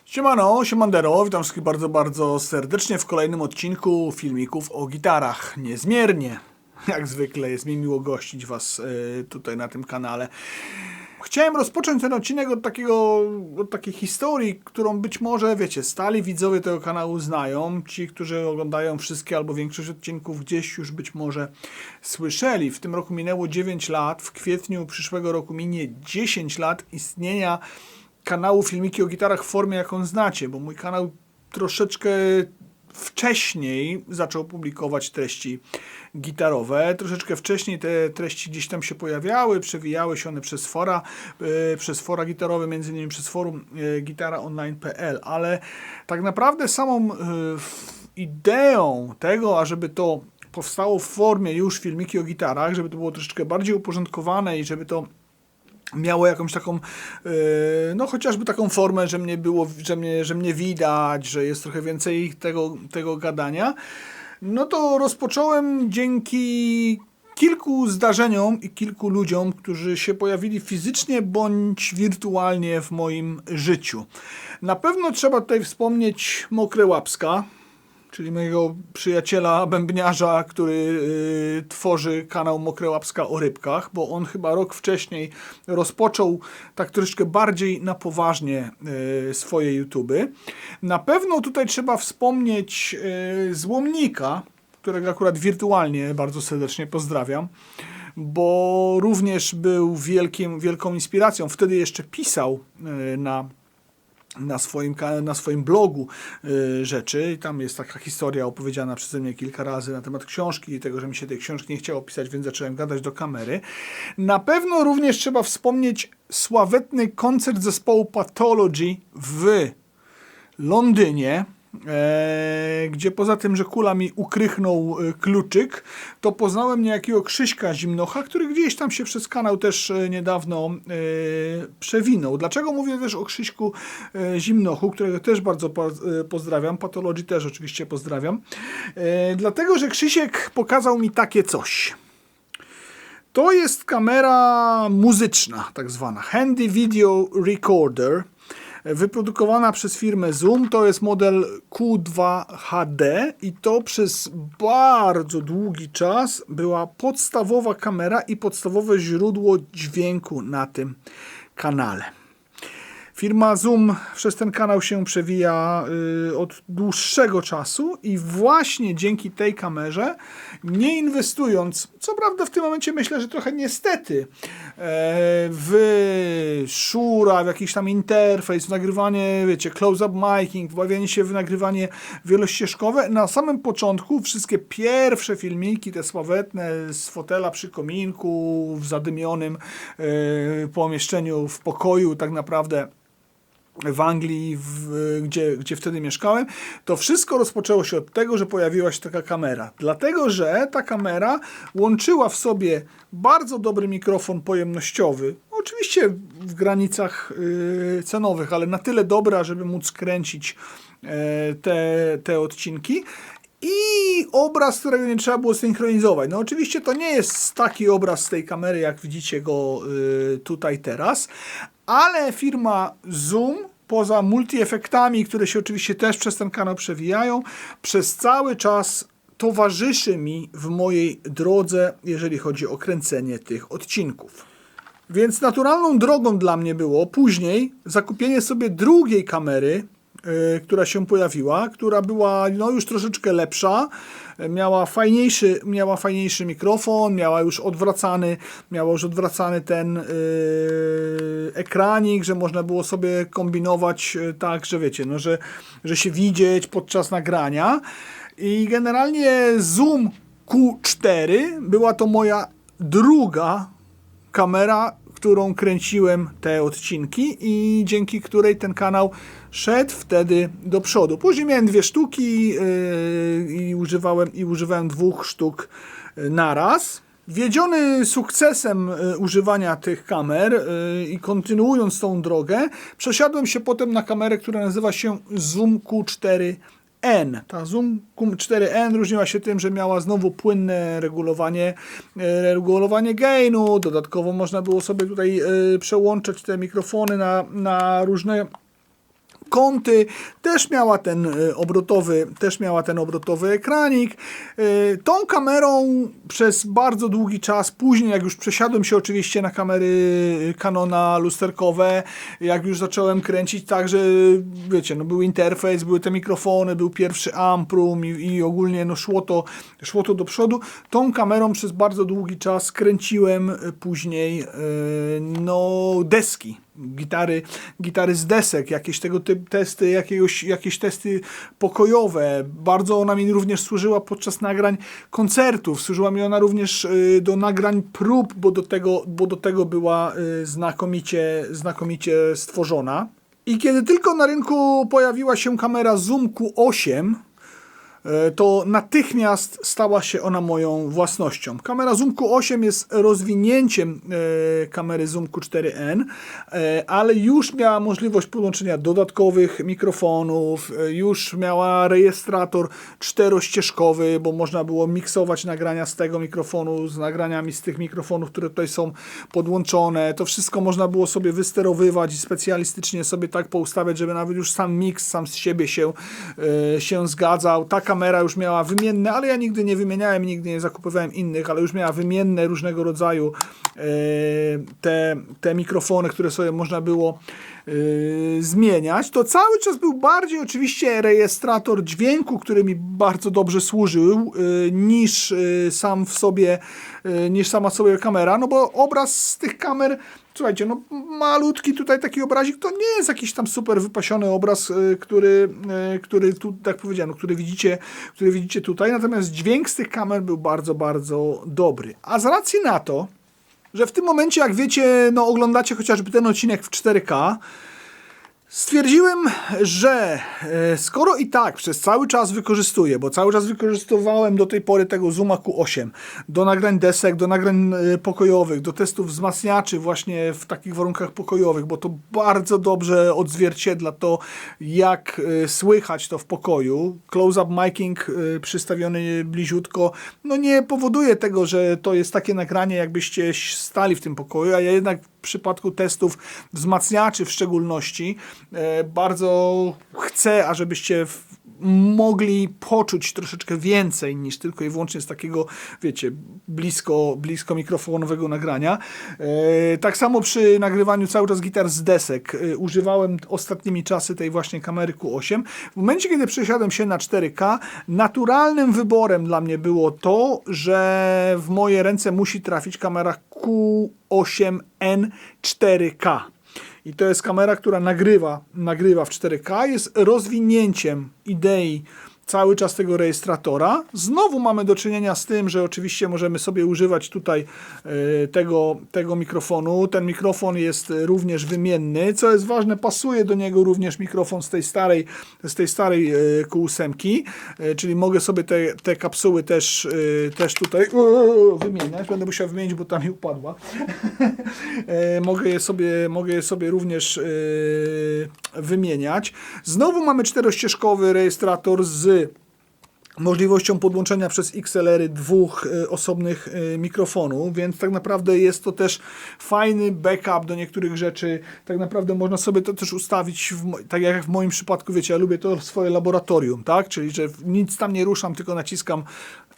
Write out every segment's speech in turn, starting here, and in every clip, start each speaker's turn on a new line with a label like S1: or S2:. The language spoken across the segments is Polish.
S1: Siemano, siemandero, witam wszystkich bardzo serdecznie w kolejnym odcinku filmików o gitarach. Niezmiernie, jak zwykle, jest mi miło gościć Was tutaj na tym kanale. Chciałem rozpocząć ten odcinek od takiej historii, którą być może, wiecie, stali widzowie tego kanału znają. Ci, którzy oglądają wszystkie albo większość odcinków, gdzieś już być może słyszeli. W tym roku minęło 9 lat, w kwietniu przyszłego roku minie 10 lat istnienia kanału Filmiki o gitarach w formie, jaką znacie, bo mój kanał troszeczkę wcześniej zaczął publikować treści gitarowe. Troszeczkę wcześniej te treści gdzieś tam się pojawiały, przewijały się one przez fora gitarowe, między innymi przez forum gitaraonline.pl, ale tak naprawdę samą ideą tego, ażeby to powstało w formie już filmiki o gitarach, żeby to było troszeczkę bardziej uporządkowane i żeby to miało jakąś taką, no chociażby taką formę, że mnie było, że mnie widać, że jest trochę więcej tego gadania, no to rozpocząłem dzięki kilku zdarzeniom i kilku ludziom, którzy się pojawili fizycznie bądź wirtualnie w moim życiu. Na pewno trzeba tutaj wspomnieć Mokre Łapska, czyli mojego przyjaciela bębniarza, który tworzy kanał Mokre Łapska o rybkach, bo on chyba rok wcześniej rozpoczął tak troszeczkę bardziej na poważnie swoje YouTuby. Na pewno tutaj trzeba wspomnieć Złomnika, którego akurat wirtualnie bardzo serdecznie pozdrawiam, bo również był wielką inspiracją. Wtedy jeszcze pisał na swoim blogu rzeczy. I tam jest taka historia opowiedziana przeze mnie kilka razy na temat książki i tego, że mi się tej książki nie chciało pisać, więc zacząłem gadać do kamery. Na pewno również trzeba wspomnieć sławetny koncert zespołu Pathology w Londynie, gdzie poza tym, że kula mi ukrychnął kluczyk, to poznałem niejakiego Krzyśka Zimnocha, który gdzieś tam się przez kanał też niedawno przewinął. Dlaczego mówię też o Krzyśku Zimnochu, którego też bardzo pozdrawiam, Pathology też oczywiście pozdrawiam, dlatego, że Krzysiek pokazał mi takie coś. To jest kamera muzyczna, tak zwana Handy Video Recorder, wyprodukowana przez firmę Zoom. To jest model Q2 HD i to przez bardzo długi czas była podstawowa kamera i podstawowe źródło dźwięku na tym kanale. Firma Zoom przez ten kanał się przewija od dłuższego czasu i właśnie dzięki tej kamerze, nie inwestując, co prawda w tym momencie myślę, że trochę niestety, w Shure'a, w jakiś tam interfejs, w nagrywanie, wiecie, close-up miking, wbawianie się w nagrywanie wielościeżkowe, na samym początku wszystkie pierwsze filmiki, te sławetne z fotela przy kominku, w zadymionym pomieszczeniu, w pokoju tak naprawdę, w Anglii, gdzie wtedy mieszkałem, to wszystko rozpoczęło się od tego, że pojawiła się taka kamera. Dlatego, że ta kamera łączyła w sobie bardzo dobry mikrofon pojemnościowy, oczywiście w granicach cenowych, ale na tyle dobra, żeby móc kręcić te odcinki, i obraz, którego nie trzeba było synchronizować. No oczywiście to nie jest taki obraz z tej kamery, jak widzicie go tutaj teraz, ale firma Zoom, poza multi-efektami, które się oczywiście też przez ten kanał przewijają, przez cały czas towarzyszy mi w mojej drodze, jeżeli chodzi o kręcenie tych odcinków. Więc naturalną drogą dla mnie było później zakupienie sobie drugiej kamery, która się pojawiła, która była no, już troszeczkę lepsza, miała fajniejszy mikrofon, miała już odwracany ten ekranik, że można było sobie kombinować tak, że wiecie, no, że się widzieć podczas nagrania. I generalnie Zoom Q4 była to moja druga kamera, którą kręciłem te odcinki i dzięki której ten kanał szedł wtedy do przodu. Później miałem 2 sztuki i używałem 2 sztuk naraz. Wiedziony sukcesem używania tych kamer i kontynuując tą drogę, przesiadłem się potem na kamerę, która nazywa się Zoom Q4N. Ta Zoom Q4N różniła się tym, że miała znowu płynne regulowanie gainu. Dodatkowo można było sobie tutaj przełączać te mikrofony na różne kąty, też miała ten obrotowy ekranik. Tą kamerą przez bardzo długi czas, później jak już przesiadłem się oczywiście na kamery Canona lusterkowe, jak już zacząłem kręcić tak, że wiecie, no był interfejs, były te mikrofony, był pierwszy amprum i ogólnie no szło to do przodu. Tą kamerą przez bardzo długi czas kręciłem później no deski. Gitary z desek, jakieś tego typu testy, jakieś testy pokojowe. Bardzo ona mi również służyła podczas nagrań koncertów. Służyła mi ona również do nagrań prób, bo do tego była znakomicie stworzona. I kiedy tylko na rynku pojawiła się kamera Zoom Q8, to natychmiast stała się ona moją własnością. Kamera Zoom Q8 jest rozwinięciem kamery Zoom Q4N, ale już miała możliwość podłączenia dodatkowych mikrofonów, już miała rejestrator czterościeżkowy, bo można było miksować nagrania z tego mikrofonu z nagraniami z tych mikrofonów, które tutaj są podłączone. To wszystko można było sobie wysterowywać i specjalistycznie sobie tak poustawiać, żeby nawet już sam miks sam z siebie się zgadzał. Ta kamera już miała wymienne, ale ja nigdy nie wymieniałem, nigdy nie zakupowałem innych, ale już miała wymienne różnego rodzaju te mikrofony, które sobie można było zmieniać. To cały czas był bardziej oczywiście rejestrator dźwięku, który mi bardzo dobrze służył niż sama sobie kamera, no bo obraz z tych kamer, słuchajcie, no malutki tutaj taki obrazik, to nie jest jakiś tam super wypasiony obraz, który tu, tak powiedziałem, który widzicie tutaj, natomiast dźwięk z tych kamer był bardzo, bardzo dobry. A z racji na to, że w tym momencie, jak wiecie, no oglądacie chociażby ten odcinek w 4K, stwierdziłem, że skoro i tak przez cały czas wykorzystuję, bo cały czas wykorzystywałem do tej pory tego Zooma Q8 do nagrań desek, do nagrań pokojowych, do testów wzmacniaczy właśnie w takich warunkach pokojowych, bo to bardzo dobrze odzwierciedla to, jak słychać to w pokoju. Close-up miking przystawiony bliziutko, no nie powoduje tego, że to jest takie nagranie, jakbyście stali w tym pokoju, a ja jednak w przypadku testów wzmacniaczy w szczególności bardzo chcę, ażebyście mogli poczuć troszeczkę więcej niż tylko i wyłącznie z takiego, wiecie, blisko mikrofonowego nagrania. Tak samo przy nagrywaniu cały czas gitar z desek używałem ostatnimi czasy tej właśnie kamery Q8. W momencie, kiedy przesiadłem się na 4K, naturalnym wyborem dla mnie było to, że w moje ręce musi trafić kamera Q8N 4K. I to jest kamera, która nagrywa w 4K, jest rozwinięciem idei cały czas tego rejestratora. Znowu mamy do czynienia z tym, że oczywiście możemy sobie używać tutaj tego mikrofonu. Ten mikrofon jest również wymienny. Co jest ważne, pasuje do niego również mikrofon z tej starej Q8, czyli mogę sobie te kapsuły też tutaj wymieniać. Będę musiał wymienić, bo ta mi upadła. Mogę je sobie również wymieniać. Znowu mamy czterościeżkowy rejestrator z możliwością podłączenia przez XLR-y dwóch osobnych mikrofonów, więc tak naprawdę jest to też fajny backup do niektórych rzeczy. Tak naprawdę można sobie to też ustawić, tak jak w moim przypadku, wiecie, ja lubię to swoje laboratorium, tak? Czyli, że nic tam nie ruszam, tylko naciskam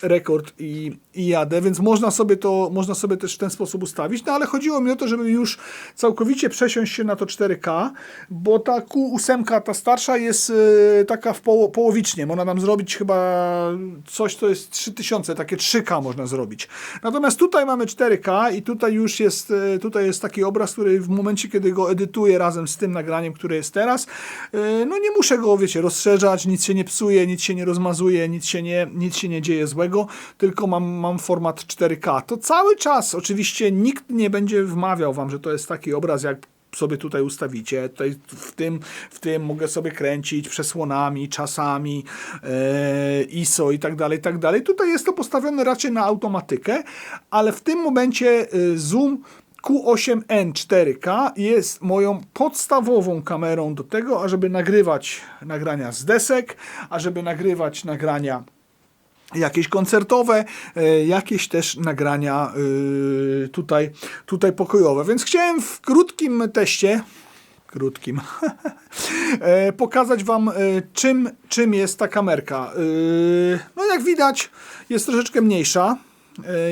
S1: rekord i jadę, więc można sobie też w ten sposób ustawić, no ale chodziło mi o to, żeby już całkowicie przesiąść się na to 4K, bo ta Q8, ta starsza jest taka połowicznie, można nam zrobić chyba coś, to jest 3000, takie 3K można zrobić. Natomiast tutaj mamy 4K i tutaj już jest, taki obraz, który w momencie, kiedy go edytuję razem z tym nagraniem, które jest teraz, no nie muszę go, wiecie, rozszerzać, nic się nie psuje, nic się nie rozmazuje, nic się nie dzieje złego, tylko mam format 4K. To cały czas oczywiście nikt nie będzie wmawiał wam, że to jest taki obraz, jak sobie tutaj ustawicie. Tutaj w tym mogę sobie kręcić przesłonami, czasami, ISO i tak dalej. Tutaj jest to postawione raczej na automatykę, ale w tym momencie Zoom Q8N 4K jest moją podstawową kamerą do tego, ażeby nagrywać nagrania z desek, ażeby nagrywać nagrania jakieś koncertowe, jakieś też nagrania tutaj pokojowe. Więc chciałem w krótkim teście, krótkim, pokazać Wam, czym jest ta kamerka. No jak widać, jest troszeczkę mniejsza.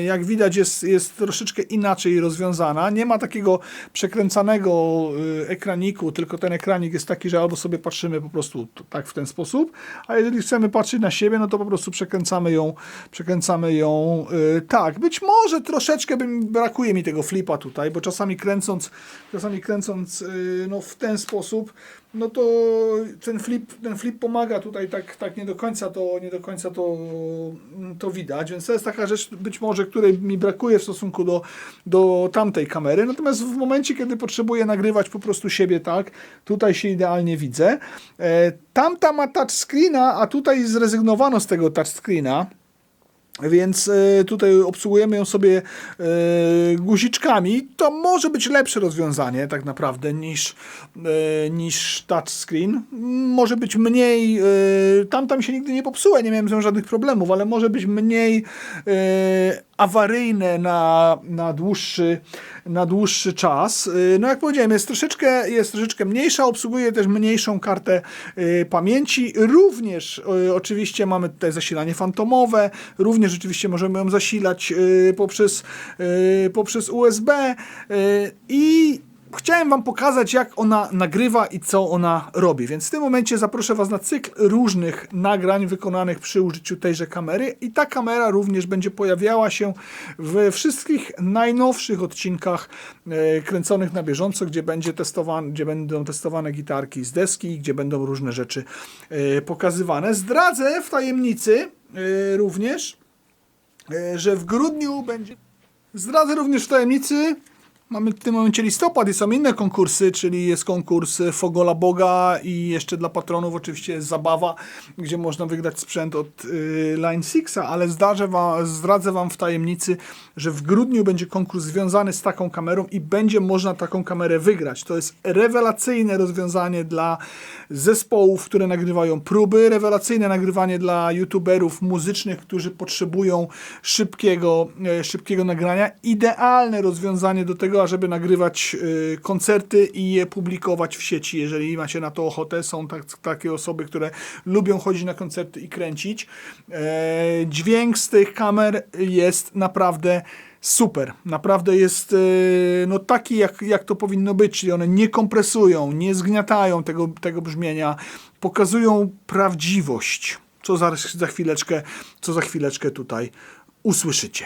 S1: Jak widać, jest troszeczkę inaczej rozwiązana. Nie ma takiego przekręcanego ekraniku, tylko ten ekranik jest taki, że albo sobie patrzymy po prostu tak w ten sposób, a jeżeli chcemy patrzeć na siebie, no to po prostu przekręcamy ją tak. Być może troszeczkę brakuje mi tego flipa tutaj, bo czasami kręcąc no w ten sposób, no to ten flip pomaga tutaj tak nie do końca to widać, więc to jest taka rzecz być może, której mi brakuje w stosunku do tamtej kamery, natomiast w momencie, kiedy potrzebuję nagrywać po prostu siebie tak, tutaj się idealnie widzę. Tamta ma touchscreena, a tutaj zrezygnowano z tego touchscreena. Więc tutaj obsługujemy ją sobie guziczkami. To może być lepsze rozwiązanie tak naprawdę niż touchscreen. Może być mniej, tamta mi się nigdy nie popsuła, nie miałem z nią żadnych problemów, ale może być mniej awaryjne na dłuższy czas. No jak powiedziałem, jest troszeczkę mniejsza, obsługuje też mniejszą kartę pamięci. Również oczywiście mamy tutaj zasilanie fantomowe, również oczywiście możemy ją zasilać poprzez USB i chciałem Wam pokazać, jak ona nagrywa i co ona robi, więc w tym momencie zaproszę Was na cykl różnych nagrań wykonanych przy użyciu tejże kamery i ta kamera również będzie pojawiała się we wszystkich najnowszych odcinkach kręconych na bieżąco, gdzie będą testowane gitarki z deski, gdzie będą różne rzeczy pokazywane. Zdradzę w tajemnicy również, że w grudniu będzie... Zdradzę również w tajemnicy, mamy w tym momencie listopad i są inne konkursy, czyli jest konkurs Fogola Boga i jeszcze dla patronów oczywiście jest zabawa, gdzie można wygrać sprzęt od Line 6, ale zdradzę Wam w tajemnicy, że w grudniu będzie konkurs związany z taką kamerą i będzie można taką kamerę wygrać. To jest rewelacyjne rozwiązanie dla zespołów, które nagrywają próby, rewelacyjne nagrywanie dla youtuberów muzycznych, którzy potrzebują szybkiego nagrania. Idealne rozwiązanie do tego, ażeby nagrywać koncerty i je publikować w sieci, jeżeli macie na to ochotę. Są takie osoby, które lubią chodzić na koncerty i kręcić. Dźwięk z tych kamer jest naprawdę super. Naprawdę jest no taki, jak to powinno być, czyli one nie kompresują, nie zgniatają tego brzmienia, pokazują prawdziwość, co za chwileczkę tutaj usłyszycie.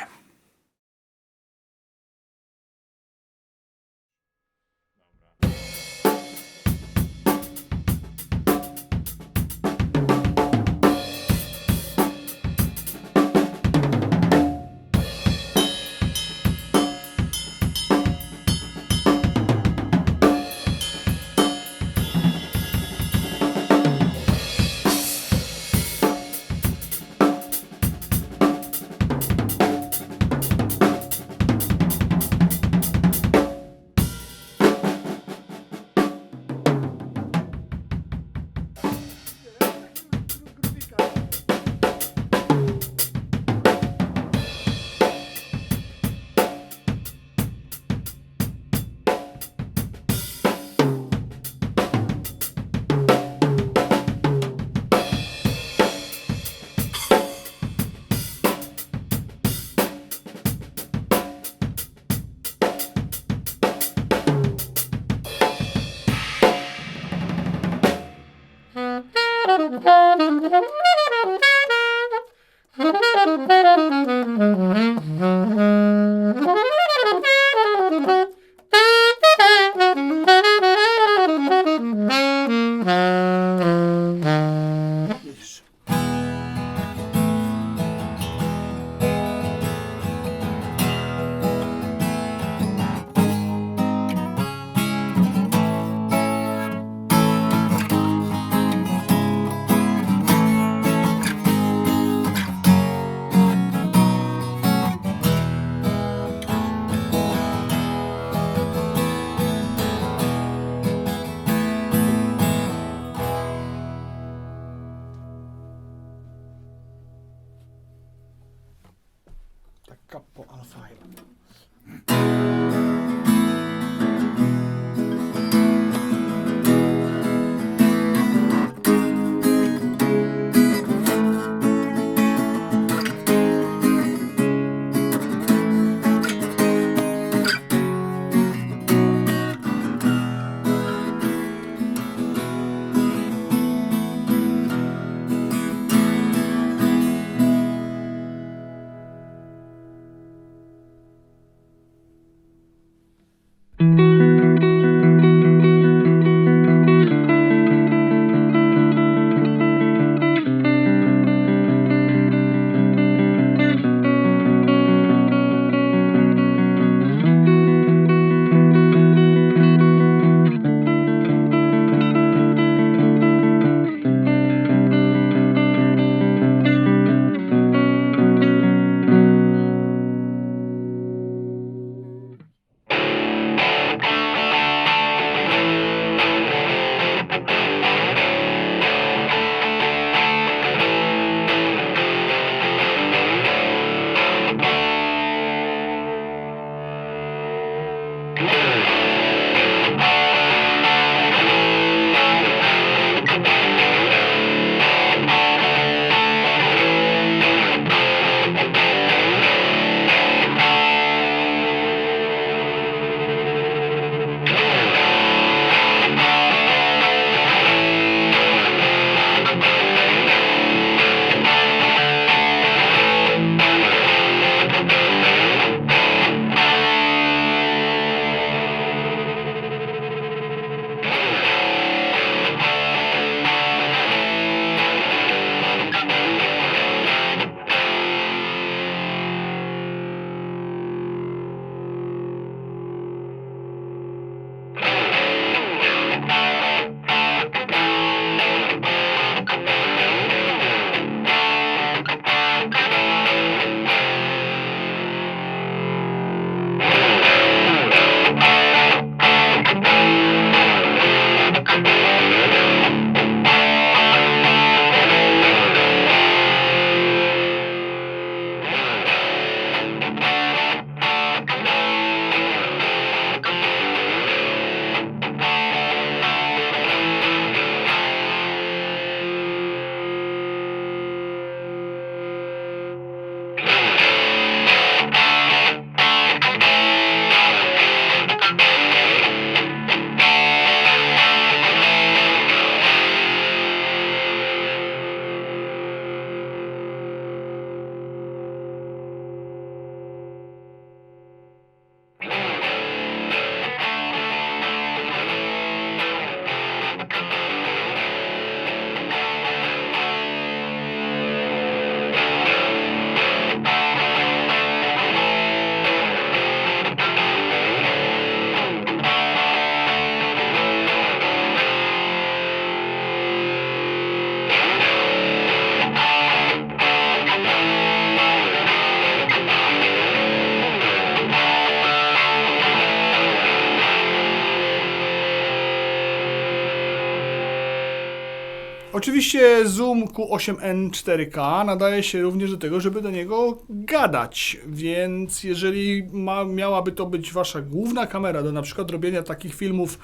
S1: Oczywiście Zoom Q8N 4K nadaje się również do tego, żeby do niego gadać, więc jeżeli miałaby to być wasza główna kamera do na przykład robienia takich filmów,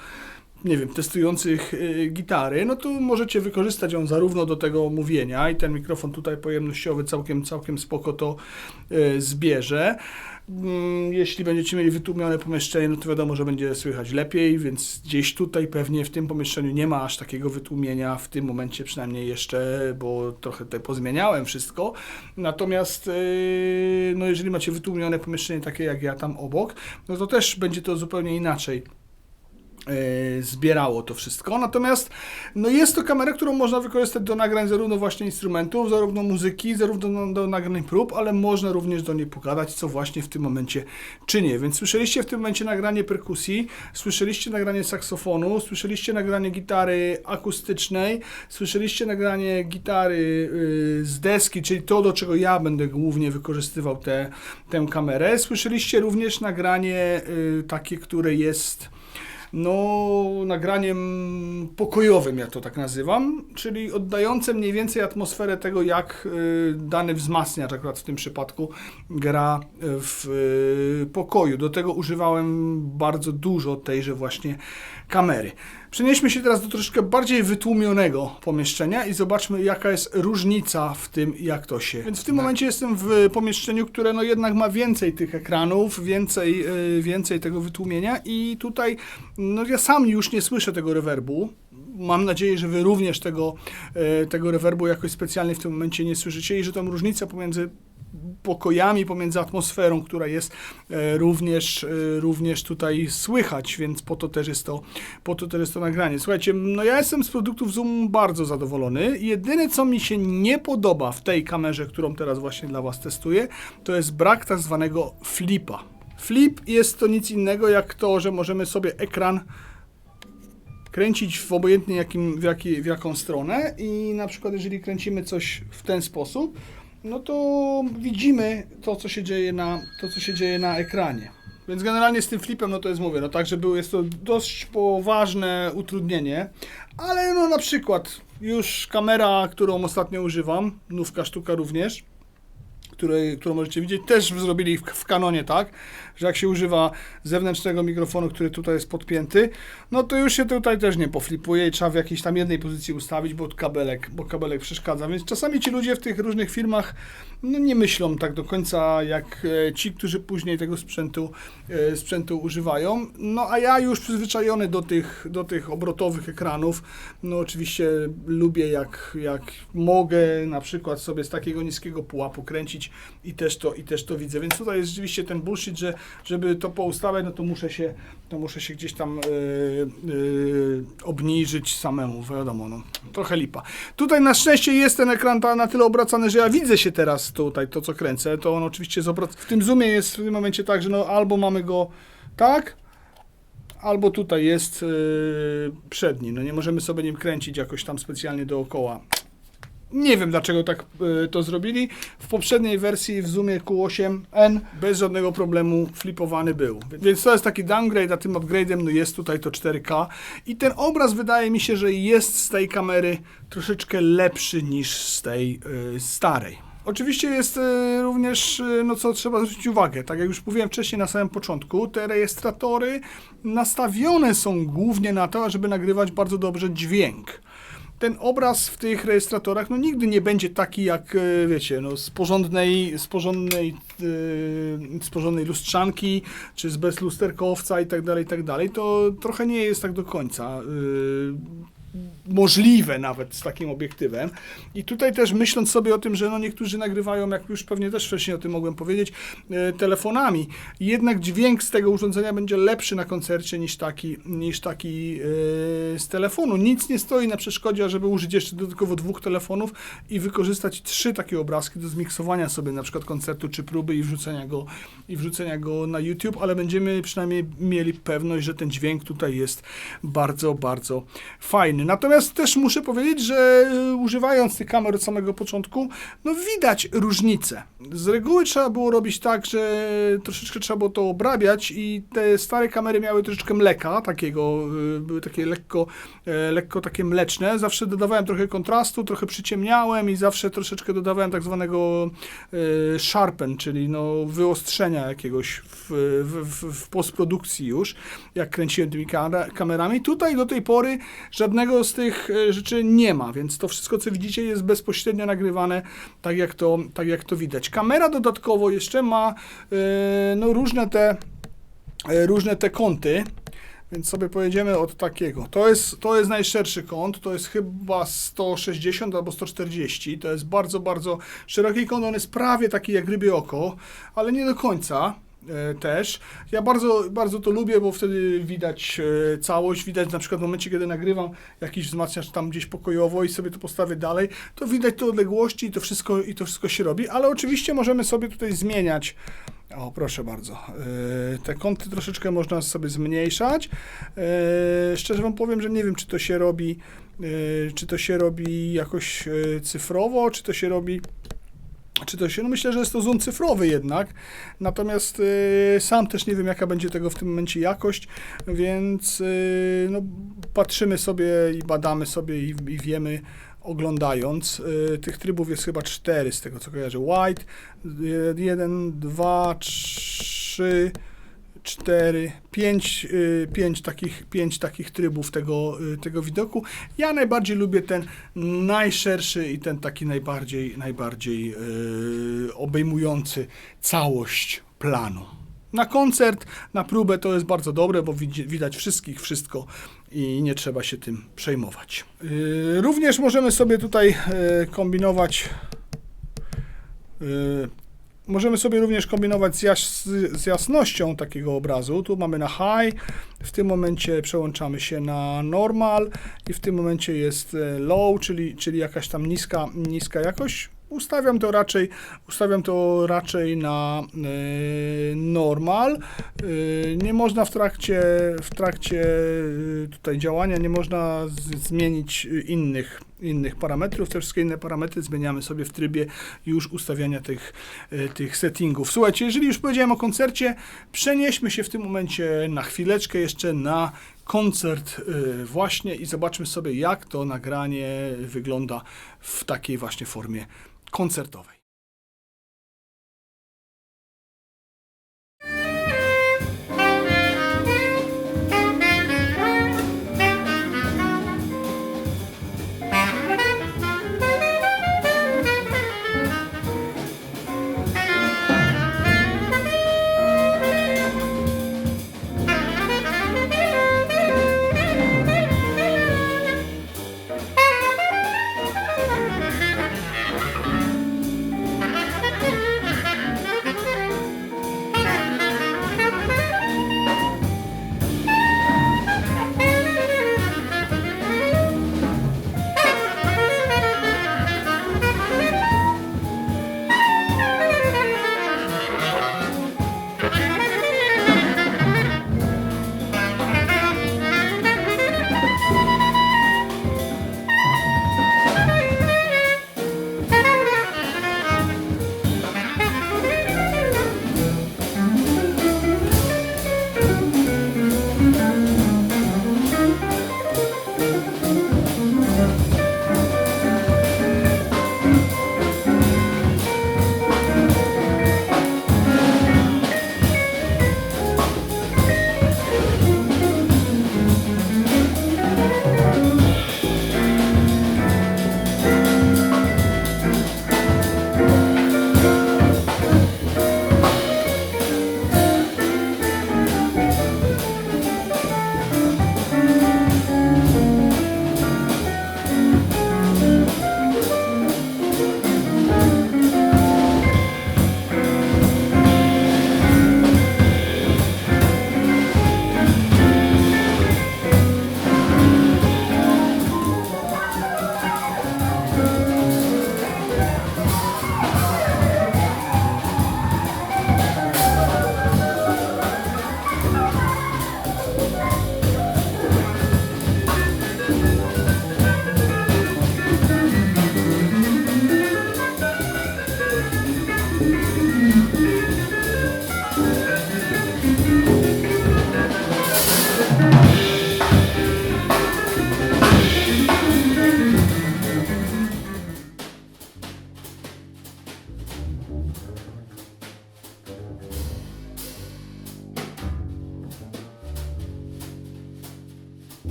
S1: nie wiem, testujących gitary, no to możecie wykorzystać ją zarówno do tego mówienia i ten mikrofon tutaj pojemnościowy całkiem spoko to zbierze. Jeśli będziecie mieli wytłumione pomieszczenie, no to wiadomo, że będzie słychać lepiej, więc gdzieś tutaj pewnie w tym pomieszczeniu nie ma aż takiego wytłumienia, w tym momencie przynajmniej jeszcze, bo trochę tutaj pozmieniałem wszystko. Natomiast no jeżeli macie wytłumione pomieszczenie takie jak ja tam obok, no to też będzie to zupełnie inaczej zbierało to wszystko. Natomiast no jest to kamera, którą można wykorzystać do nagrań zarówno właśnie instrumentów, zarówno muzyki, zarówno do nagrań prób, ale można również do niej pogadać, co właśnie w tym momencie czynię. Więc słyszeliście w tym momencie nagranie perkusji, słyszeliście nagranie saksofonu, słyszeliście nagranie gitary akustycznej, słyszeliście nagranie gitary z deski, czyli to, do czego ja będę głównie wykorzystywał tę kamerę. Słyszeliście również nagranie takie, które jest nagraniem pokojowym, ja to tak nazywam, czyli oddające mniej więcej atmosferę tego, jak dany wzmacniacz, akurat w tym przypadku, gra w pokoju. Do tego używałem bardzo dużo tejże właśnie kamery. Przenieśmy się teraz do troszeczkę bardziej wytłumionego pomieszczenia i zobaczmy, jaka jest różnica w tym, jak to się... Więc w tym momencie jestem w pomieszczeniu, które no jednak ma więcej tych ekranów, więcej tego wytłumienia i tutaj no ja sam już nie słyszę tego rewerbu. Mam nadzieję, że wy również tego rewerbu jakoś specjalnie w tym momencie nie słyszycie i że tą różnicę pomiędzy pokojami, pomiędzy atmosferą, która jest również tutaj słychać, więc po to też jest to nagranie. Słuchajcie, no ja jestem z produktów Zoom bardzo zadowolony. Jedyne, co mi się nie podoba w tej kamerze, którą teraz właśnie dla was testuję, to jest brak tak zwanego flipa. Flip jest to nic innego jak to, że możemy sobie ekran kręcić w obojętnie w jaką stronę i na przykład jeżeli kręcimy coś w ten sposób, no to widzimy to, co się dzieje na ekranie. Więc generalnie z tym flipem, no to jest, mówię, no tak, że jest to dość poważne utrudnienie, ale no na przykład już kamera, którą ostatnio używam, nówka sztuka również, którą możecie widzieć, też zrobili w Canonie tak, że jak się używa zewnętrznego mikrofonu, który tutaj jest podpięty, no to już się tutaj też nie poflipuje i trzeba w jakiejś tam jednej pozycji ustawić, bo kabelek przeszkadza. Więc czasami ci ludzie w tych różnych firmach no nie myślą tak do końca jak ci, którzy później tego sprzętu używają. No a ja już przyzwyczajony do tych obrotowych ekranów, no oczywiście lubię jak mogę na przykład sobie z takiego niskiego pułapu kręcić i też to widzę. Więc tutaj jest rzeczywiście ten bullshit, że żeby to poustawiać, no to muszę się gdzieś tam obniżyć samemu, wiadomo, no, trochę lipa. Tutaj na szczęście jest ten ekran na tyle obracany, że ja widzę się teraz tutaj, to co kręcę, to on oczywiście jest w tym zoomie jest w tym momencie tak, że no albo mamy go tak, albo tutaj jest przedni, no nie możemy sobie nim kręcić jakoś tam specjalnie dookoła. Nie wiem, dlaczego tak to zrobili. W poprzedniej wersji w Zoomie Q8N bez żadnego problemu flipowany był. Więc to jest taki downgrade, a tym upgrade'em no jest tutaj to 4K. I ten obraz wydaje mi się, że jest z tej kamery troszeczkę lepszy niż z tej starej. Oczywiście jest również, no co trzeba zwrócić uwagę, tak jak już mówiłem wcześniej na samym początku, te rejestratory nastawione są głównie na to, żeby nagrywać bardzo dobrze dźwięk. Ten obraz w tych rejestratorach no nigdy nie będzie taki jak, wiecie, no z porządnej lustrzanki, czy z bezlusterkowca i tak dalej, to trochę nie jest tak do końca możliwe nawet z takim obiektywem. I tutaj też myśląc sobie o tym, że no niektórzy nagrywają, jak już pewnie też wcześniej o tym mogłem powiedzieć, telefonami. Jednak dźwięk z tego urządzenia będzie lepszy na koncercie niż taki z telefonu. Nic nie stoi na przeszkodzie, żeby użyć jeszcze dodatkowo 2 telefonów i wykorzystać 3 takie obrazki do zmiksowania sobie na przykład koncertu czy próby i wrzucenia go na YouTube, ale będziemy przynajmniej mieli pewność, że ten dźwięk tutaj jest bardzo, bardzo fajny. fajny. Natomiast też muszę powiedzieć, że używając tych kamer od samego początku, no widać różnicę. Z reguły trzeba było robić tak, że troszeczkę trzeba było to obrabiać i te stare kamery miały troszeczkę mleka takiego, były takie lekko takie mleczne. Zawsze dodawałem trochę kontrastu, trochę przyciemniałem i zawsze troszeczkę dodawałem tak zwanego sharpen, czyli no wyostrzenia jakiegoś w postprodukcji już, jak kręciłem tymi kamerami. Tutaj do tej pory żadnego z tych rzeczy nie ma, więc to wszystko, co widzicie, jest bezpośrednio nagrywane, tak jak to widać. Kamera dodatkowo jeszcze ma no, różne te kąty, więc sobie pojedziemy od takiego. To jest najszerszy kąt, to jest chyba 160 albo 140. To jest bardzo, bardzo szeroki kąt, on jest prawie taki jak rybie oko, ale nie do końca też. Ja bardzo, bardzo to lubię, bo wtedy widać całość, widać na przykład w momencie, kiedy nagrywam jakiś wzmacniacz tam gdzieś pokojowo i sobie to postawię dalej, to widać te odległości i to wszystko się robi, ale oczywiście możemy sobie tutaj zmieniać. O, proszę bardzo. Te kąty troszeczkę można sobie zmniejszać. Szczerze wam powiem, że nie wiem, czy to się robi jakoś cyfrowo, no myślę, że jest to zoom cyfrowy jednak, natomiast sam też nie wiem, jaka będzie tego w tym momencie jakość, więc no, patrzymy sobie i badamy sobie i wiemy, oglądając. Tych trybów jest chyba 4 z tego, co kojarzę. Wide, 1, 2, 3, 4, 5 takich trybów tego widoku. Ja najbardziej lubię ten najszerszy i ten taki najbardziej obejmujący całość planu. Na koncert, na próbę to jest bardzo dobre, bo widać wszystko i nie trzeba się tym przejmować. Również możemy sobie tutaj kombinować. Możemy sobie również kombinować z jasnością takiego obrazu. Tu mamy na high, w tym momencie przełączamy się na normal i w tym momencie jest low, czyli jakaś tam niska jakość. Ustawiam to raczej na normal. Nie można w trakcie tutaj działania nie można zmienić innych parametrów. Te wszystkie inne parametry zmieniamy sobie w trybie już ustawiania tych settingów. Słuchajcie, jeżeli już powiedziałem o koncercie, przenieśmy się w tym momencie na chwileczkę jeszcze na koncert właśnie i zobaczmy sobie, jak to nagranie wygląda w takiej właśnie formie koncertowej.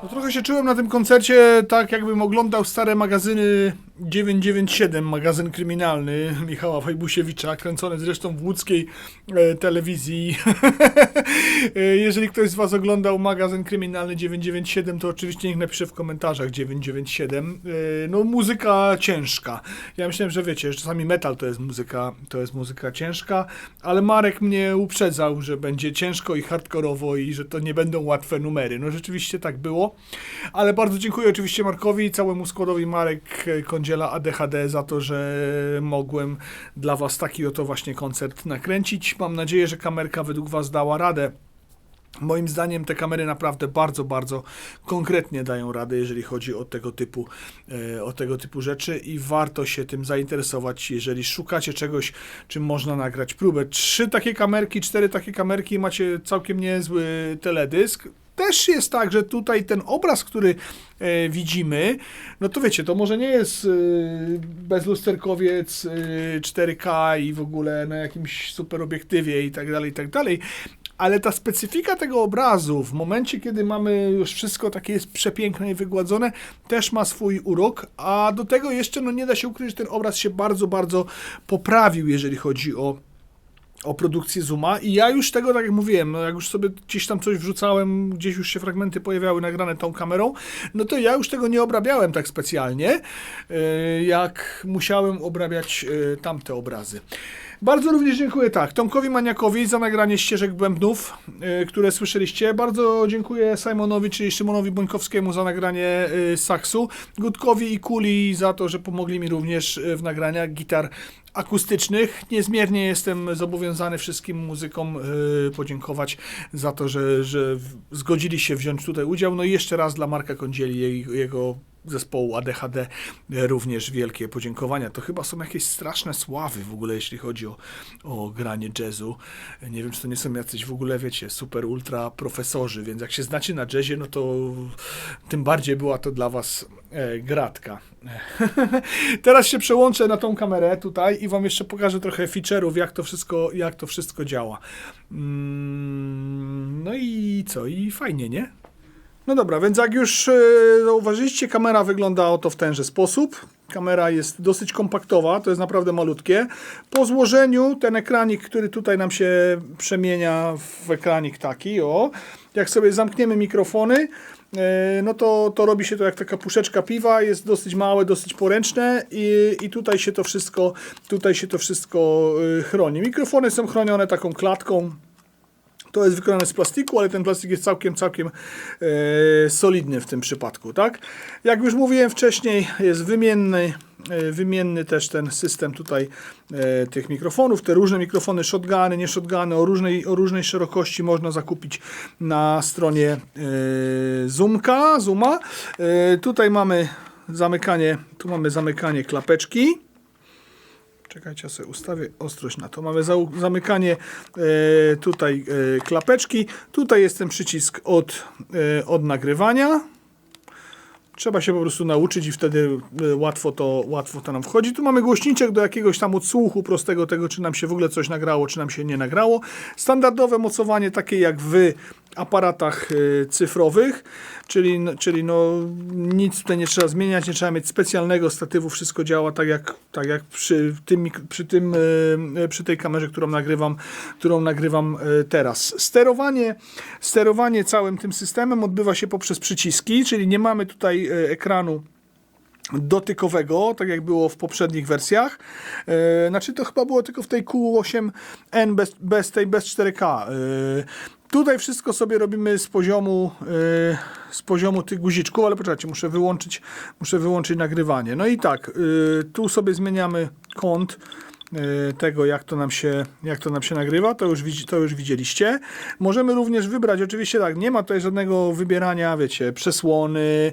S1: No trochę się czułem na tym koncercie tak, jakbym oglądał stare magazyny 997, magazyn kryminalny Michała Fajbusiewicza, kręcony zresztą w łódzkiej telewizji. Jeżeli ktoś z was oglądał magazyn kryminalny 997, to oczywiście niech napisze w komentarzach 997. No muzyka ciężka. Ja myślałem, że wiecie, że czasami metal to jest muzyka ciężka, ale Marek mnie uprzedzał, że będzie ciężko i hardkorowo i że to nie będą łatwe numery. No rzeczywiście tak było, ale bardzo dziękuję oczywiście Markowi i całemu składowi Marek Kądziela ADHD za to, że mogłem dla was taki oto właśnie koncert nakręcić. Mam nadzieję, że kamerka według was dała radę. Moim zdaniem te kamery naprawdę bardzo, bardzo konkretnie dają radę, jeżeli chodzi o tego typu rzeczy i warto się tym zainteresować, jeżeli szukacie czegoś, czym można nagrać próbę. 3 takie kamerki, 4 takie kamerki i macie całkiem niezły teledysk. Też jest tak, że tutaj ten obraz, który widzimy, no to wiecie, to może nie jest bezlusterkowiec 4K i w ogóle na jakimś super obiektywie i tak dalej, ale ta specyfika tego obrazu w momencie, kiedy mamy już wszystko takie jest przepiękne i wygładzone, też ma swój urok, a do tego jeszcze no nie da się ukryć, że ten obraz się bardzo, bardzo poprawił, jeżeli chodzi o produkcję Zooma i ja już tego, tak jak mówiłem, no jak już sobie gdzieś tam coś wrzucałem, gdzieś już się fragmenty pojawiały nagrane tą kamerą, no to ja już tego nie obrabiałem tak specjalnie, jak musiałem obrabiać tamte obrazy. Bardzo również dziękuję Tomkowi Maniakowi za nagranie ścieżek bębnów, które słyszeliście. Bardzo dziękuję Simonowi, czyli Szymonowi Bońkowskiemu za nagranie saksu, Gutkowi i Kuli za to, że pomogli mi również w nagraniach gitar akustycznych. Niezmiernie jestem zobowiązany wszystkim muzykom podziękować za to, że zgodzili się wziąć tutaj udział. No i jeszcze raz dla Marka Kądzieli i jego zespołu ADHD również wielkie podziękowania. To chyba są jakieś straszne sławy w ogóle, jeśli chodzi o granie jazzu. Nie wiem, czy to nie są jacyś w ogóle, wiecie, super ultra profesorzy, więc jak się znacie na jazzie, no to tym bardziej była to dla was gratka. Teraz się przełączę na tą kamerę tutaj i wam jeszcze pokażę trochę feature'ów, jak to wszystko działa. No i co? I fajnie, nie? No dobra, więc jak już zauważyliście, kamera wygląda oto w tenże sposób. Kamera jest dosyć kompaktowa, to jest naprawdę malutkie. Po złożeniu ten ekranik, który tutaj nam się przemienia w ekranik taki, jak sobie zamkniemy mikrofony, no to robi się to jak taka puszeczka piwa, jest dosyć małe, dosyć poręczne i tutaj się to wszystko chroni. Mikrofony są chronione taką klatką. To jest wykonane z plastiku, ale ten plastik jest całkiem solidny w tym przypadku, tak? Jak już mówiłem wcześniej, jest wymienny też ten system tutaj tych mikrofonów. Te różne mikrofony, shotguny, nie shotguny, o różnej szerokości można zakupić na stronie Zooma. Tutaj mamy zamykanie klapeczki. Czekajcie, ja sobie ustawię ostrość na to. Mamy zamykanie tutaj klapeczki. Tutaj jest ten przycisk od nagrywania. Trzeba się po prostu nauczyć i wtedy łatwo to nam wchodzi. Tu mamy głośniczek do jakiegoś tam odsłuchu prostego tego, czy nam się w ogóle coś nagrało, czy nam się nie nagrało. Standardowe mocowanie takie jak w aparatach cyfrowych, czyli no nic tutaj nie trzeba zmieniać, nie trzeba mieć specjalnego statywu, wszystko działa tak jak przy tej kamerze, którą nagrywam teraz. Sterowanie całym tym systemem odbywa się poprzez przyciski, czyli nie mamy tutaj ekranu dotykowego, tak jak było w poprzednich wersjach. Znaczy to chyba było tylko w tej Q8N bez 4K. Tutaj wszystko sobie robimy z poziomu tych guziczków, ale poczekajcie, muszę wyłączyć nagrywanie. No i tak, tu sobie zmieniamy kąt tego, jak to nam się nagrywa, to już widzieliście. Możemy również wybrać, oczywiście tak, nie ma tutaj żadnego wybierania, wiecie, przesłony,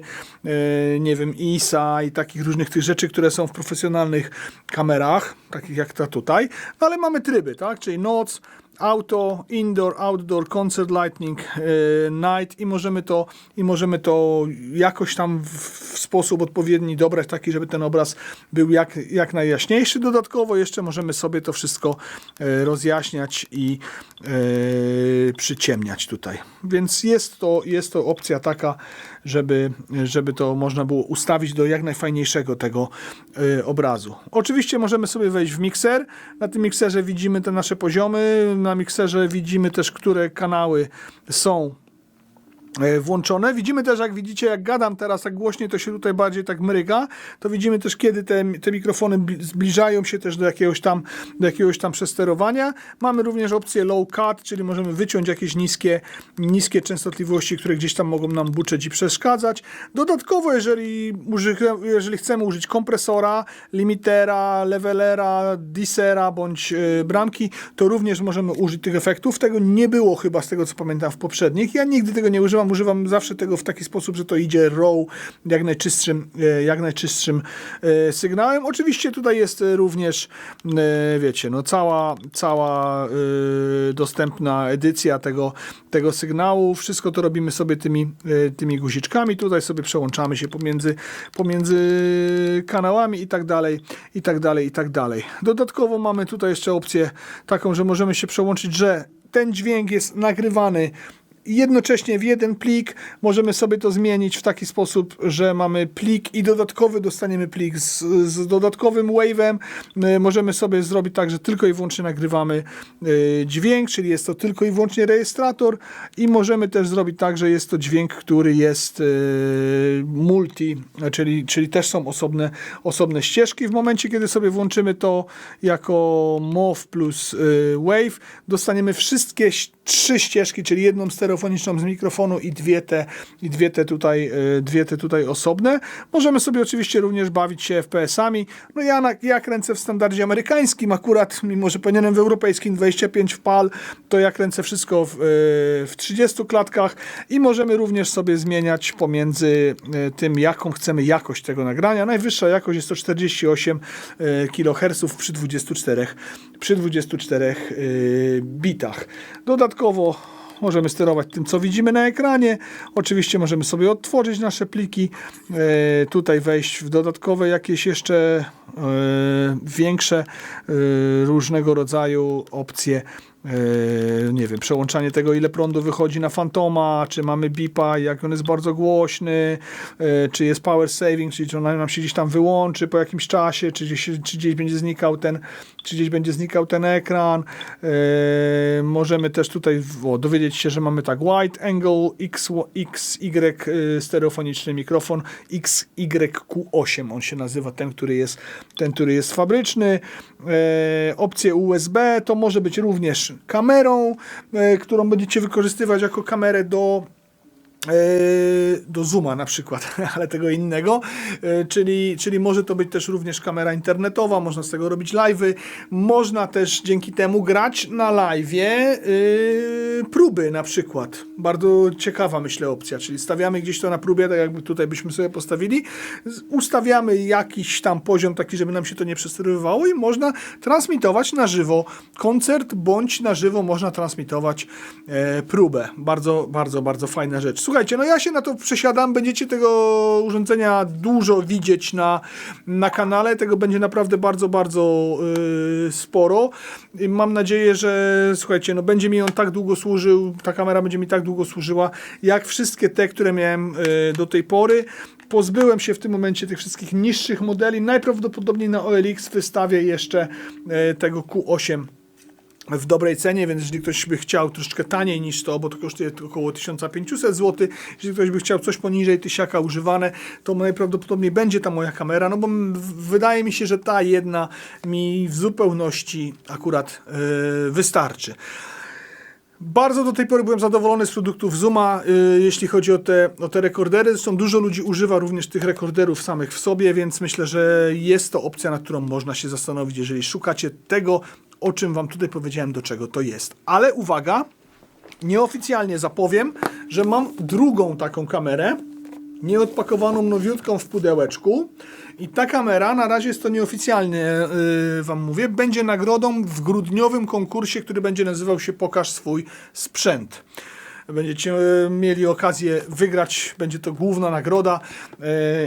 S1: nie wiem, ISA i takich różnych tych rzeczy, które są w profesjonalnych kamerach, takich jak ta tutaj, no ale mamy tryby, tak, czyli noc, auto, indoor, outdoor, concert lighting, night i możemy to jakoś tam w sposób odpowiedni dobrać, taki, żeby ten obraz był jak najjaśniejszy. Dodatkowo jeszcze możemy sobie to wszystko rozjaśniać i przyciemniać tutaj. Więc jest to opcja taka, żeby to można było ustawić do jak najfajniejszego tego obrazu. Oczywiście możemy sobie wejść w mikser. Na tym mikserze widzimy te nasze poziomy. Na mikserze widzimy też, które kanały są włączone. Widzimy też, jak widzicie, jak gadam teraz tak głośniej, to się tutaj bardziej tak mryga, to widzimy też, kiedy te mikrofony zbliżają się też do jakiegoś tam przesterowania. Mamy również opcję low cut, czyli możemy wyciąć jakieś niskie częstotliwości, które gdzieś tam mogą nam buczeć i przeszkadzać. Dodatkowo, jeżeli chcemy użyć kompresora, limitera, levelera, dissera bądź bramki, to również możemy użyć tych efektów. Tego nie było chyba, z tego co pamiętam, w poprzednich. Ja nigdy tego nie używam zawsze tego w taki sposób, że to idzie raw, jak najczystszym sygnałem. Oczywiście tutaj jest również, wiecie, no cała dostępna edycja tego sygnału. Wszystko to robimy sobie tymi guziczkami. Tutaj sobie przełączamy się pomiędzy kanałami i tak dalej, i tak dalej, i tak dalej. Dodatkowo mamy tutaj jeszcze opcję taką, że możemy się przełączyć, że ten dźwięk jest nagrywany jednocześnie w jeden plik. Możemy sobie to zmienić w taki sposób, że mamy plik i dodatkowy dostaniemy plik z dodatkowym wave'em. Możemy sobie zrobić tak, że tylko i wyłącznie nagrywamy dźwięk, czyli jest to tylko i wyłącznie rejestrator, i możemy też zrobić tak, że jest to dźwięk, który jest multi, czyli też są osobne ścieżki. W momencie, kiedy sobie włączymy to jako MOV plus wave, dostaniemy wszystkie 3 ścieżki, czyli jedną stereofoniczną z mikrofonu i dwie te tutaj osobne. Możemy sobie oczywiście również bawić się FPS-ami. No ja kręcę w standardzie amerykańskim akurat, mimo że powinienem w europejskim 25 w PAL, to ja kręcę wszystko w 30 klatkach i możemy również sobie zmieniać pomiędzy tym, jaką chcemy jakość tego nagrania. Najwyższa jakość jest to 48 kHz przy 24 bitach. Dodatkowo możemy sterować tym, co widzimy na ekranie. Oczywiście możemy sobie odtworzyć nasze pliki, tutaj wejść w dodatkowe jakieś jeszcze większe różnego rodzaju opcje. Nie wiem, przełączanie tego, ile prądu wychodzi na Fantoma, czy mamy bipa, jak on jest bardzo głośny, czy jest power saving, czyli czy on nam się gdzieś tam wyłączy po jakimś czasie, czy gdzieś będzie znikał ten ekran. Możemy też tutaj dowiedzieć się, że mamy tak wide angle, XY stereofoniczny mikrofon, XYQ8 on się nazywa, ten, który jest fabryczny. Opcję USB to może być również kamerą, którą będziecie wykorzystywać jako kamerę do Zooma na przykład, ale tego innego, czyli może to być też również kamera internetowa, można z tego robić live'y, można też dzięki temu grać na live'ie próby na przykład. Bardzo ciekawa, myślę, opcja, czyli stawiamy gdzieś to na próbie, tak jakby tutaj byśmy sobie postawili, ustawiamy jakiś tam poziom taki, żeby nam się to nie przesterowywało i można transmitować na żywo koncert, bądź na żywo można transmitować próbę. Bardzo, bardzo, bardzo fajna rzecz. Słuchajcie, no ja się na to przesiadam, będziecie tego urządzenia dużo widzieć na kanale, tego będzie naprawdę bardzo, bardzo sporo. I mam nadzieję, że słuchajcie, no będzie mi on tak długo służył, ta kamera będzie mi tak długo służyła, jak wszystkie te, które miałem do tej pory. Pozbyłem się w tym momencie tych wszystkich niższych modeli, najprawdopodobniej na OLX wystawię jeszcze tego Q8 w dobrej cenie, więc jeżeli ktoś by chciał troszeczkę taniej niż to, bo to kosztuje około 1500 zł, jeżeli ktoś by chciał coś poniżej 1000 używane, to najprawdopodobniej będzie ta moja kamera, no bo wydaje mi się, że ta jedna mi w zupełności akurat wystarczy. Bardzo do tej pory byłem zadowolony z produktów Zooma, jeśli chodzi o te rekordery. Zresztą dużo ludzi używa również tych rekorderów samych w sobie, więc myślę, że jest to opcja, nad którą można się zastanowić, jeżeli szukacie tego, o czym wam tutaj powiedziałem, do czego to jest. Ale uwaga, nieoficjalnie zapowiem, że mam drugą taką kamerę, nieodpakowaną, nowiutką w pudełeczku. I ta kamera, na razie jest to nieoficjalnie, wam mówię, będzie nagrodą w grudniowym konkursie, który będzie nazywał się Pokaż swój sprzęt. Będziecie mieli okazję wygrać, będzie to główna nagroda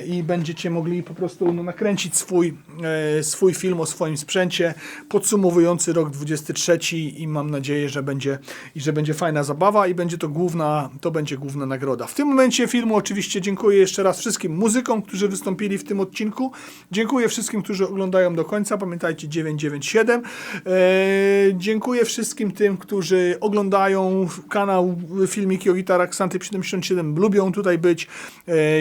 S1: i będziecie mogli po prostu nakręcić swój film o swoim sprzęcie podsumowujący rok 23 i mam nadzieję, że będzie fajna zabawa i będzie to będzie główna nagroda. W tym momencie filmu oczywiście dziękuję jeszcze raz wszystkim muzykom, którzy wystąpili w tym odcinku. Dziękuję wszystkim, którzy oglądają do końca. Pamiętajcie 997. Dziękuję wszystkim tym, którzy oglądają kanał Filmiki o gitarach Xanty 77, lubią tutaj być,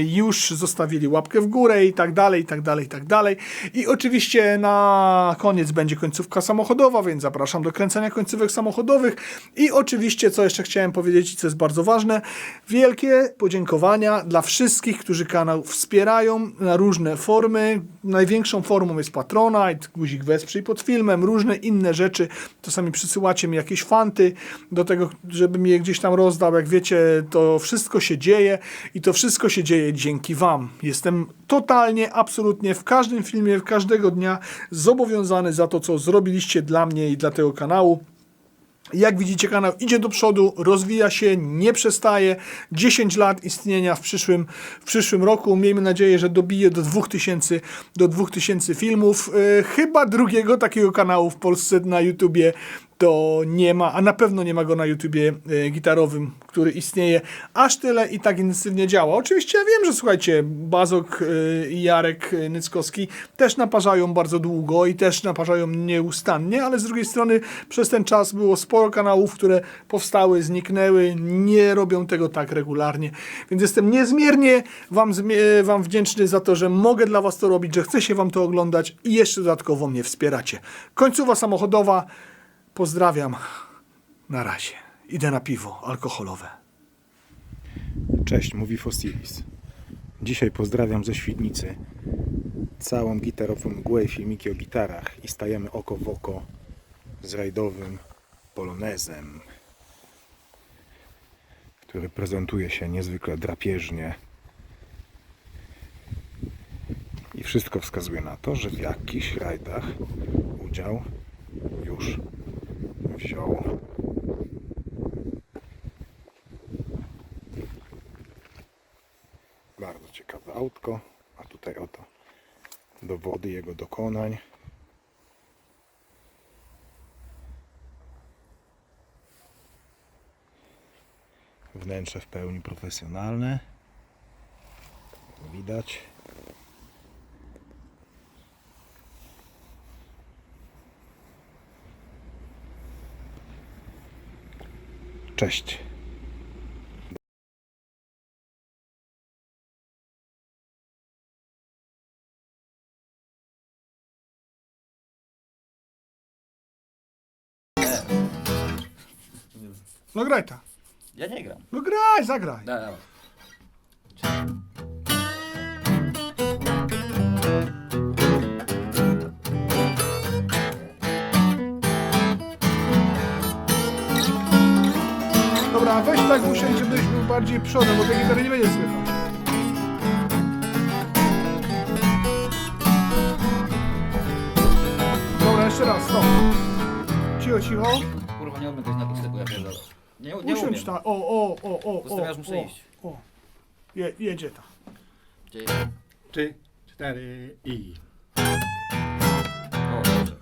S1: już zostawili łapkę w górę i tak dalej, i tak dalej, i tak dalej. I oczywiście na koniec będzie końcówka samochodowa, więc zapraszam do kręcenia końcówek samochodowych. I oczywiście, co jeszcze chciałem powiedzieć i co jest bardzo ważne, wielkie podziękowania dla wszystkich, którzy kanał wspierają na różne formy. Największą formą jest Patronite, guzik wesprzyj pod filmem, różne inne rzeczy. Czasami przysyłacie mi jakieś fanty do tego, żebym je gdzieś tam rozdał. Jak wiecie, to wszystko się dzieje i to wszystko się dzieje dzięki wam. Jestem totalnie, absolutnie w każdym filmie, każdego dnia zobowiązany za to, co zrobiliście dla mnie i dla tego kanału. Jak widzicie, kanał idzie do przodu, rozwija się, nie przestaje. 10 lat istnienia w przyszłym roku. Miejmy nadzieję, że dobije do 2000 filmów. Chyba drugiego takiego kanału w Polsce na YouTubie to nie ma, a na pewno nie ma go na YouTubie gitarowym, który istnieje aż tyle i tak intensywnie działa. Oczywiście ja wiem, że słuchajcie, Bazok i Jarek Nyckowski też naparzają bardzo długo i też naparzają nieustannie, ale z drugiej strony przez ten czas było sporo kanałów, które powstały, zniknęły, nie robią tego tak regularnie, więc jestem niezmiernie wam wdzięczny za to, że mogę dla was to robić, że chce się wam to oglądać i jeszcze dodatkowo mnie wspieracie. Końcowa samochodowa. Pozdrawiam. Na razie. Idę na piwo alkoholowe.
S2: Cześć, mówi Fossilis. Dzisiaj pozdrawiam ze Świdnicy całą gitarową mgłę i filmiki o gitarach i stajemy oko w oko z rajdowym polonezem, który prezentuje się niezwykle drapieżnie i wszystko wskazuje na to, że w jakichś rajdach udział już wziął. Bardzo ciekawe autko, a tutaj oto dowody jego dokonań. Wnętrze w pełni profesjonalne. Widać. Cześć.
S1: No graj ta.
S3: Ja nie gram.
S1: No graj, zagraj.
S3: Dawaj.
S1: Dobra, weź tak usiądź, żebyś był bardziej przodem, bo tej gitary nie będzie słychać. Dobra, jeszcze raz, stop. Cicho, cicho.
S3: Kurwa, nie umiem grać na akustyku, ja pierdolę. Nie
S1: Usiądź
S3: umiem.
S1: ta. O.
S3: Ustawiasz, muszę iść.
S1: O. Jedzie ta.
S3: Gdzie...
S4: 3, 4 i...
S3: O, dobrze.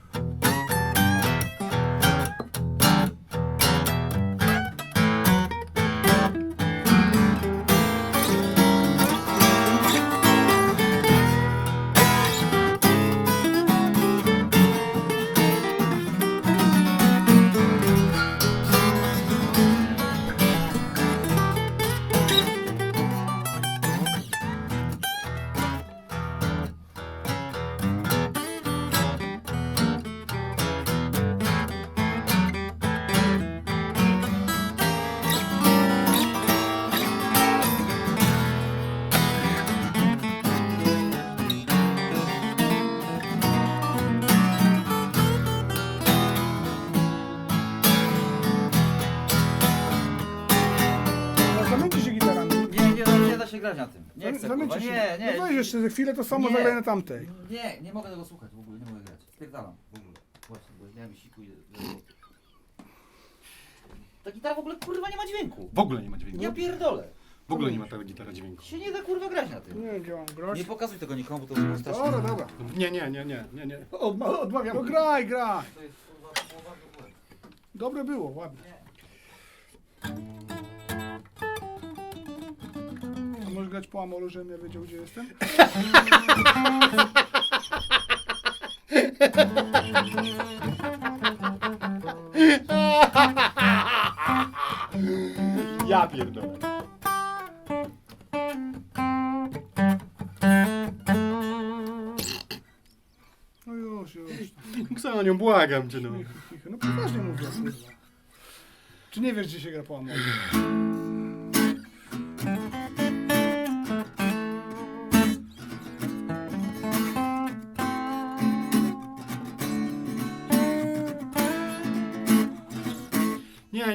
S1: Zamęczy się gitarami.
S3: Nie da się grać na tym. Nie chcę, kurwa.
S1: Zamęczy się.
S3: Nie.
S1: No weź jeszcze za chwilę to samo
S3: Nie.
S1: zagraj na tamtej.
S3: Nie mogę tego słuchać w ogóle, nie mogę grać. Spierdalam w ogóle. Właśnie, bo ja mi sikuję. Ta gitara w ogóle kurwa nie ma dźwięku.
S4: W ogóle nie ma dźwięku.
S3: Ja pierdolę.
S4: W ogóle nie ma ta gitara dźwięku.
S3: Się nie da kurwa grać na tym.
S1: Nie, gdzie mam grać?
S3: Nie pokazuj tego nikomu, bo to jest straszne.
S1: Dobra, dobra.
S4: Nie. Odmawiam.
S1: No graj, graj.
S3: To jest kurwa połowa w ogóle.
S1: Dobre było, ładnie. A możesz grać po Amolu, żebym ja wiedział, gdzie jestem?
S4: Ja pierdolę.
S1: No już.
S4: Ksaniu, błagam cię no.
S1: Cicho. No poważnie mówię, kurwa. Czy nie wiesz, gdzie się gra po Amolu?
S4: Nie.